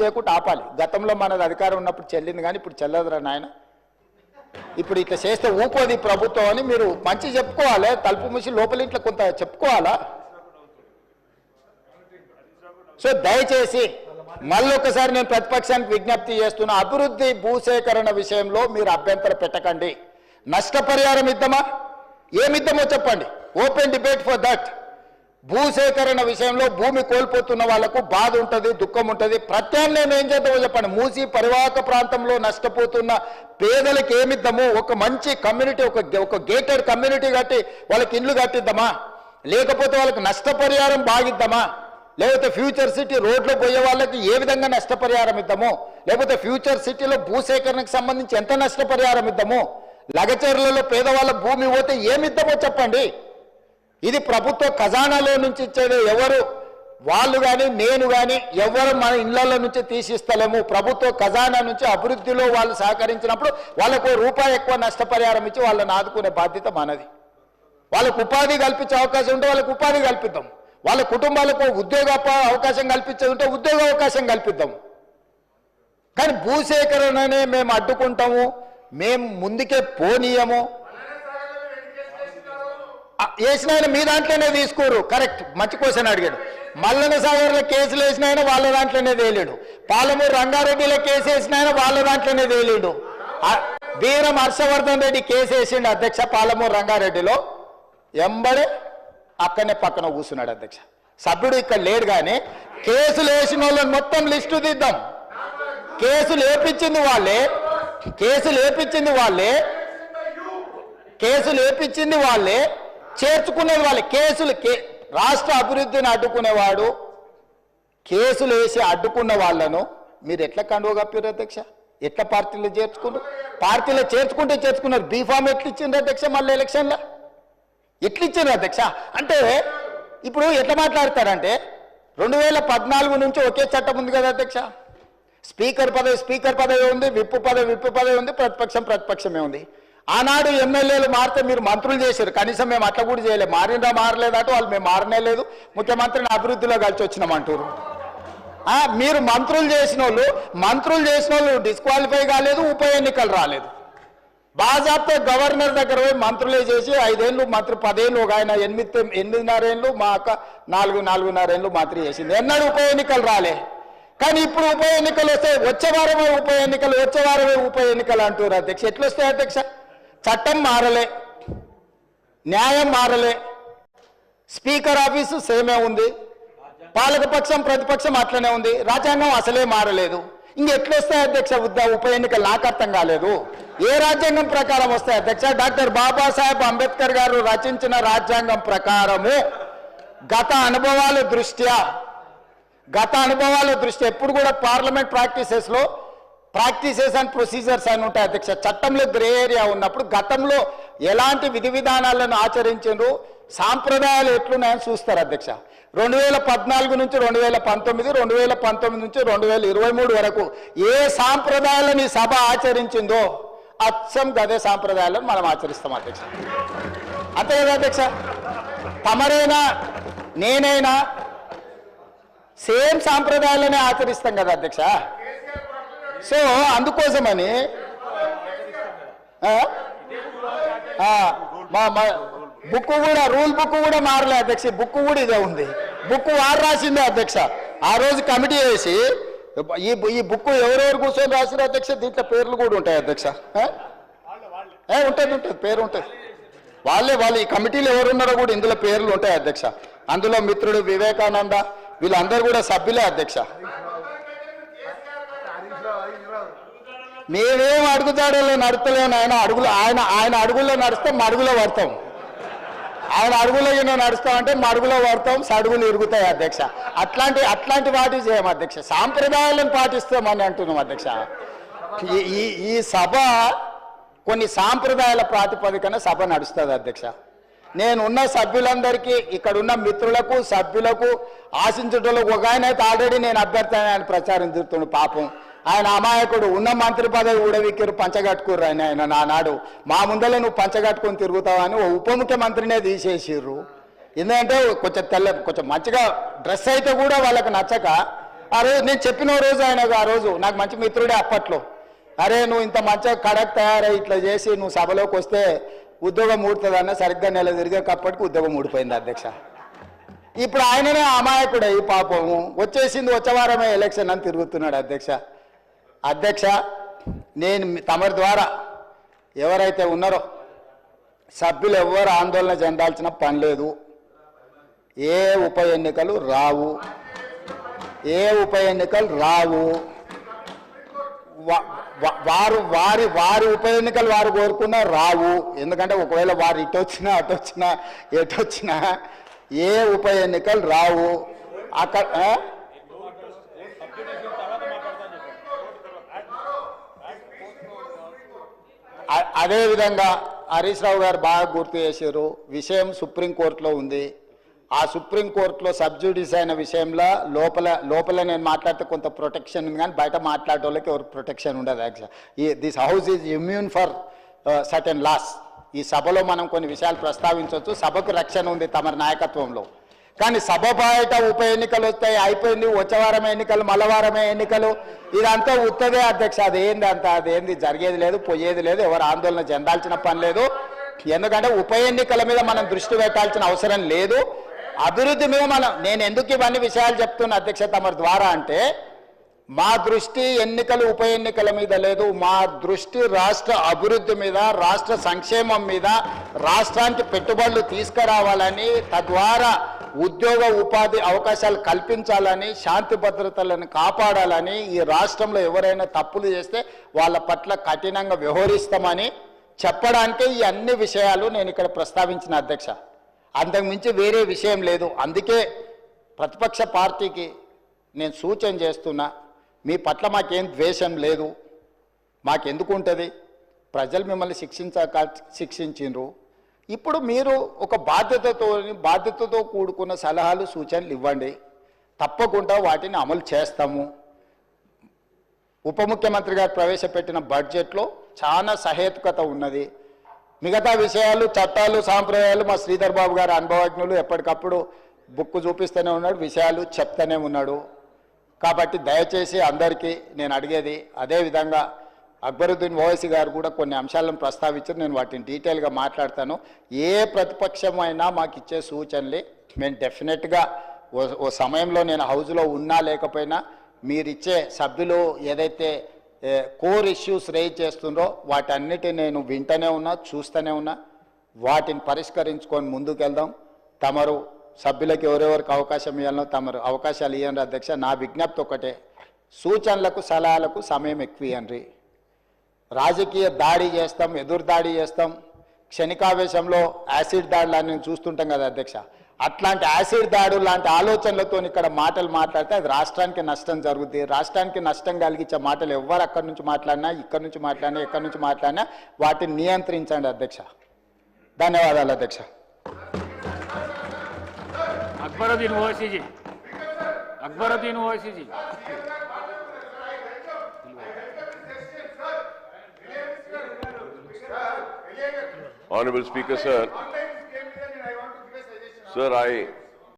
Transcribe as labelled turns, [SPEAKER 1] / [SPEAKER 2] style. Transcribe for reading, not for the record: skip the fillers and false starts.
[SPEAKER 1] చేయకుండా ఆపాలి. గతంలో మనది అధికారం ఉన్నప్పుడు చెల్లింది కానీ ఇప్పుడు చెల్లదురా నాయన. ఇప్పుడు ఇట్లా చేస్తే ఊకోది ప్రభుత్వం అని మీరు మంచి చెప్పుకోవాలి. తలుపు మూసి లోపల ఇంట్లో కొంత చెప్పుకోవాలా? సో దయచేసి మళ్ళొకసారి నేను ప్రతిపక్షానికి విజ్ఞప్తి చేస్తున్నా, అభివృద్ధి భూసేకరణ విషయంలో మీరు అభ్యంతరం పెట్టకండి. నష్టపరిహారం ఇద్దామా, ఏమిద్దామో చెప్పండి. Open debate for that. భూసేకరణ విషయంలో భూమి కోల్పోతున్న వాళ్లకు బాధ ఉంటుంది, దుఃఖం ఉంటుంది. ప్రత్యామ్నాయం ఏం చేద్దామో చెప్పండి. మూసి పరివాహక ప్రాంతంలో నష్టపోతున్న పేదలకు ఏమిద్దాము? ఒక మంచి కమ్యూనిటీ, ఒక గేటెడ్ కమ్యూనిటీ కట్టి వాళ్ళకి ఇండ్లు కట్టిద్దామా? లేకపోతే వాళ్ళకి నష్టపరిహారం బాగిద్దామా? లేకపోతే ఫ్యూచర్ సిటీ రోడ్లో పోయే వాళ్ళకి ఏ విధంగా నష్టపరిహారం ఇద్దాము? లేకపోతే ఫ్యూచర్ సిటీలో భూసేకరణకు సంబంధించి ఎంత నష్టపరిహారం ఇద్దాము? లగచర్లలో పేదవాళ్ళ భూమి పోతే ఏమిద్దామో చెప్పండి. ఇది ప్రభుత్వ ఖజానాలో నుంచి ఇచ్చేది ఎవరు? వాళ్ళు కానీ నేను కానీ ఎవరు మన ఇళ్లలో నుంచి తీసిస్తలేము. ప్రభుత్వ ఖజానా నుంచి అభివృద్ధిలో వాళ్ళు సహకరించినప్పుడు వాళ్ళకు రూపాయి ఎక్కువ నష్టపరిహారం ఇచ్చి వాళ్ళని ఆదుకునే బాధ్యత మనది. వాళ్ళకు ఉపాధి కల్పించే అవకాశం ఉంటే వాళ్ళకు ఉపాధి కల్పిద్దాం. వాళ్ళ కుటుంబాలకు ఉద్యోగ అవకాశం కల్పించేది ఉంటే ఉద్యోగ అవకాశం కల్పిద్దాం. కానీ భూసేకరణనే మేము అడ్డుకుంటాము, మేము ముందుకే పోనీయము. వేసిన ఆయన మీ దాంట్లోనే తీసుకోరు. కరెక్ట్, మంచి క్వశ్చన్ అడిగాడు. మల్లన సాగర్లో కేసులు వేసిన ఆయన వాళ్ళ దాంట్లోనే తేలేడు. పాలమూరు రంగారెడ్డిలో కేసు వేసిన ఆయన వాళ్ళ దాంట్లోనే తేలేడు. బీరం హర్షవర్ధన్ రెడ్డి కేసు వేసిండు అధ్యక్ష పాలమూరు రంగారెడ్డిలో. ఎంబడే అక్కడనే పక్కన కూర్చున్నాడు అధ్యక్ష. సభ్యుడు ఇక్కడ లేడు. కానీ కేసులు వేసిన వాళ్ళని మొత్తం లిస్టు తీద్దాం. కేసులు వేపించింది వాళ్ళే, కేసులు వేపించింది వాళ్ళే, చేర్చుకునేది వాళ్ళే. రాష్ట్ర అభివృద్ధిని అడ్డుకునేవాడు, కేసులు వేసి అడ్డుకున్న వాళ్ళను మీరు ఎట్లా కండువ కప్పారు అధ్యక్ష? ఎట్లా పార్టీలో చేర్చుకున్నారు? పార్టీలో చేర్చుకున్నారు. బీఫామ్ ఎట్లా ఇచ్చిండ్రు అధ్యక్ష? మళ్ళీ ఎలక్షన్లో ఎట్లా ఇచ్చిండ్రు అధ్యక్ష? అంటే ఇప్పుడు ఎట్లా మాట్లాడతారంటే 2014 నుంచి ఒకే చట్టం ఉంది కదా అధ్యక్ష. స్పీకర్ పదవి ఉంది, విప్ పదవి ఉంది, ప్రతిపక్షమే ఉంది. ఆనాడు ఎమ్మెల్యేలు మారితే మీరు మంత్రులు చేశారు. కనీసం మేము అట్లా కూడా చేయలేదు. మారలేదట వాళ్ళు. మేము మారనే లేదు, ముఖ్యమంత్రిని అభివృద్ధిలో కలిసి వచ్చినామంటారు. మీరు మంత్రులు చేసిన వాళ్ళు డిస్క్వాలిఫై కాలేదు, ఉప ఎన్నికలు రాలేదు. బాజాబ్తో గవర్నర్ దగ్గర పోయి మంత్రులే చేసి 5 ఏళ్ళు మంత్రి, 10 ఏళ్ళు, ఒక ఆయన 8.5 ఏళ్ళు, మా అక్క 4.5 ఏళ్ళు మంత్రి చేసింది. ఎన్నడూ ఉప ఎన్నికలు రాలే. కానీ ఇప్పుడు ఉప ఎన్నికలు వస్తే వచ్చే వారమే ఉప ఎన్నికలు అంటారు అధ్యక్ష. ఎట్లా వస్తాయి అధ్యక్ష? చట్టం మారలే, న్యాయం మారలే, స్పీకర్ ఆఫీసు సేమే ఉంది, పాలకపక్షం ప్రతిపక్షం అట్లనే ఉంది, రాజ్యాంగం అసలే మారలేదు. ఇంకెట్లొస్తాయి అధ్యక్ష ఉప ఎన్నికలు? నాకు అర్థం కాలేదు. ఏ రాజ్యాంగం ప్రకారం వస్తాయి అధ్యక్ష? డాక్టర్ బాబాసాహెబ్ అంబేద్కర్ గారు రచించిన రాజ్యాంగం ప్రకారము గత అనుభవాల దృష్ట్యా ఎప్పుడు కూడా పార్లమెంట్ ప్రాక్టీసెస్ అండ్ ప్రొసీజర్స్ అని ఉంటాయి అధ్యక్ష. చట్టంలో గ్రే ఏరియా ఉన్నప్పుడు గతంలో ఎలాంటి విధి విధానాలను ఆచరించారు, సాంప్రదాయాలు ఎట్లున్నాయని చూస్తారు అధ్యక్ష. 2014 నుంచి 2019, 2019 నుంచి 2023 వరకు ఏ సాంప్రదాయాలను ఈ సభ ఆచరించిందో అచ్చం గదే సాంప్రదాయాలను మనం ఆచరిస్తాం అధ్యక్ష. అంతే కదా అధ్యక్ష? తమరైనా నేనైనా సేమ్ సాంప్రదాయాలనే ఆచరిస్తాం కదా అధ్యక్ష. సో అందుకోసమని రూల్ బుక్ కూడా మారలే అధ్యక్ష. బుక్ కూడా ఇదే ఉంది. బుక్ వారు రాసిందే అధ్యక్ష. ఆ రోజు కమిటీ వేసి ఈ బుక్ ఎవరెవరు కూర్చొని రాసిన అధ్యక్ష? దీంట్లో పేర్లు కూడా ఉంటాయి అధ్యక్ష. ఉంటుంది, పేరు ఉంటుంది. వాళ్ళు ఈ కమిటీలో ఎవరున్నారో కూడా ఇందులో పేర్లు ఉంటాయి అధ్యక్ష. అందులో మిత్రుడు వివేకానంద వీళ్ళందరూ కూడా సభ్యులే అధ్యక్ష. మేమేం అడుగుతాడో నడుస్తలేము. ఆయన అడుగుల్లో నడుస్తాం, మడుగులో పడతాం. ఆయన అడుగులో నడుస్తామంటే మడుగులో పడతాం, సడుగులు ఇరుగుతాయి అధ్యక్ష. అట్లాంటి వాటి చేయం అధ్యక్ష. సాంప్రదాయాలను పాటిస్తామని అంటున్నాం అధ్యక్ష. ఈ సభ కొన్ని సాంప్రదాయాల ప్రాతిపదికన సభ నడుస్తుంది అధ్యక్ష. నేనున్న సభ్యులందరికీ, ఇక్కడున్న మిత్రులకు, సభ్యులకు, ఆశించుటలకు ఒక ఆయన అయితే ఆల్రెడీ నేను అభ్యర్థి ఆయన ప్రచారం జరుగుతుండు. పాపం ఆయన అమాయకుడు. ఉన్న మంత్రి పదవి ఊడవిక్కిరు, పంచగట్టుకుర్రు. ఆయన నానాడు మా ముందర నువ్వు పంచగట్టుకొని తిరుగుతావని ఓ ఉప ముఖ్యమంత్రినే తీసేసిర్రు. ఎందుకంటే కొంచెం మంచిగా డ్రెస్ అయితే కూడా వాళ్ళకి నచ్చక ఆ రోజు నేను చెప్పిన రోజు ఆయన ఆ రోజు నాకు మంచి మిత్రుడే అప్పట్లో, అరే నువ్వు ఇంత మంచిగా కడక్ తయారై ఇట్లా చేసి నువ్వు సభలోకి వస్తే ఉద్యోగం ఊడుతుందన్న, సరిగ్గా నెల తిరిగేటప్పటికి ఉద్యోగం ఊడిపోయింది అధ్యక్ష. ఇప్పుడు ఆయననే అమాయకుడే ఈ పాపము, వచ్చేసింది వచ్చే వారమే ఎలక్షన్ అని తిరుగుతున్నాడు అధ్యక్ష. అధ్యక్ష, నేను తమరి ద్వారా ఎవరైతే ఉన్నారో సభ్యులు ఎవ్వరు ఆందోళన చెందాల్సిన పని లేదు. ఏ ఉప ఎన్నికలు రావు, ఏ ఉప ఎన్నికలు రావు. వారి ఉప ఎన్నికలు వారు కోరుకున్నా రావు. ఎందుకంటే ఒకవేళ వారు ఇటు వచ్చినా అటు వచ్చినా ఎటు వచ్చినా ఏ ఉప ఎన్నికలు రావు. అక్కడ అదేవిధంగా హరీష్ రావు గారు బాగా గుర్తు చేశారు, విషయం సుప్రీంకోర్టులో ఉంది. ఆ సుప్రీంకోర్టులో సబ్జుడిస్ అయిన విషయంలో లోపల నేను మాట్లాడితే కొంత ప్రొటెక్షన్ ఉంది, కానీ బయట మాట్లాడే వాళ్ళకి ఎవరు ప్రొటెక్షన్ ఉండదు. Actual this house is immune for certain laws. ఈ సభలో మనం కొన్ని విషయాలు ప్రస్తావించవచ్చు, సభకు రక్షణ ఉంది తమరి నాయకత్వంలో. కానీ సభ బయట ఉప ఎన్నికలు వస్తాయి, అయిపోయింది, వచ్చేవారమే ఎన్నికలు, మల్లవారమే ఎన్నికలు, ఇదంతా ఉత్తదే అధ్యక్ష. అదేంది జరిగేది లేదు, పోయేది లేదు, ఎవరు ఆందోళన చెందాల్సిన పని లేదు. ఎందుకంటే ఉప ఎన్నికల మీద మనం దృష్టి పెట్టాల్సిన అవసరం లేదు. అభివృద్ధి మీద నేను ఎందుకు ఇవన్నీ విషయాలు చెప్తున్నా అధ్యక్ష తమరి ద్వారా అంటే, మా దృష్టి ఎన్నికలు ఉప ఎన్నికల మీద లేదు, మా దృష్టి రాష్ట్ర అభివృద్ధి మీద, రాష్ట్ర సంక్షేమం మీద, రాష్ట్రానికి పెట్టుబడులు తీసుకురావాలని, తద్వారా ఉద్యోగ ఉపాధి అవకాశాలు కల్పించాలని, శాంతి భద్రతలను కాపాడాలని, ఈ రాష్ట్రంలో ఎవరైనా తప్పులు చేస్తే వాళ్ళ పట్ల కఠినంగా వ్యవహరిస్తామని చెప్పడానికే ఈ అన్ని విషయాలు నేను ఇక్కడ ప్రస్తావించిన అధ్యక్ష. అంతకుమించి వేరే విషయం లేదు. అందుకే ప్రతిపక్ష పార్టీకి నేను సూచన చేస్తున్నా, మీ పట్ల మాకేం ద్వేషం లేదు, మాకెందుకు ఉంటుంది, ప్రజలు మిమ్మల్ని శిక్షించిండ్రు. ఇప్పుడు మీరు ఒక బాధ్యతతో కూడుకున్న సలహాలు సూచనలు ఇవ్వండి, తప్పకుండా వాటిని అమలు చేస్తాము. ఉప ముఖ్యమంత్రి గారు ప్రవేశపెట్టిన బడ్జెట్లో చాలా సహేతుకత ఉన్నది. మిగతా విషయాలు, చట్టాలు, సాంప్రదాయాలు మా శ్రీధర్ బాబు గారు అనుభవజ్ఞులు, ఎప్పటికప్పుడు బుక్ చూపిస్తూనే ఉన్నాడు, విషయాలు చెప్తూనే ఉన్నాడు. కాబట్టి దయచేసి అందరికీ నేను అడిగేది, అదేవిధంగా అక్బరుద్దీన్ ఓవైసీ గారు కూడా కొన్ని అంశాలను ప్రస్తావించారు, నేను వాటిని డీటెయిల్గా మాట్లాడతాను. ఏ ప్రతిపక్షమైనా మాకు ఇచ్చే సూచనలు మేము డెఫినెట్గా ఓ సమయంలో నేను హౌస్లో ఉన్నా లేకపోయినా మీరిచ్చే సభ్యులు ఏదైతే కోర్ ఇష్యూస్ రేజ్ చేస్తుందో వాటన్నిటిని నేను వింటూనే ఉన్నా, చూస్తూనే ఉన్నా. వాటిని పరిష్కరించుకొని ముందుకెళ్దాం. తమరు సభ్యులకు ఎవరెవరికి అవకాశం ఇవ్వాలనో తమరు అవకాశాలు ఇవ్వండి అధ్యక్ష. నా విజ్ఞప్తి ఒకటే, సూచనలకు సలహాలకు సమయం ఎక్కువ ఇవ్వండి. రాజకీయ దాడి చేస్తాం, ఎదురు దాడి చేస్తాం, క్షణికావేశంలో యాసిడ్ దాడులు చూస్తుంటాం కదా అధ్యక్ష. అట్లాంటి యాసిడ్ దాడులు లాంటి ఆలోచనలతో ఇక్కడ మాటలు మాట్లాడితే అది రాష్ట్రానికి నష్టం జరుగుతుంది. రాష్ట్రానికి నష్టం కలిగించే మాటలు ఎవరు అక్కడి నుంచి మాట్లాడినా, ఇక్కడి నుంచి మాట్లాడినా, ఎక్కడి నుంచి మాట్లాడినా వాటిని నియంత్రించండి అధ్యక్ష. ధన్యవాదాలు అధ్యక్ష.
[SPEAKER 2] Akbaruddin Owaisi ji.
[SPEAKER 3] Honorable Speaker, sir. Sir,